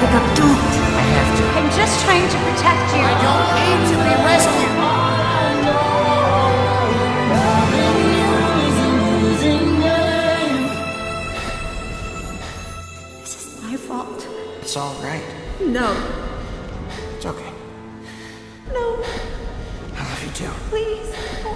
Pick up, don't. I have to. I'm just trying to protect you. I don't need to be rescued. This is my fault. It's all right. No. It's okay. No. I love you too. Please. No.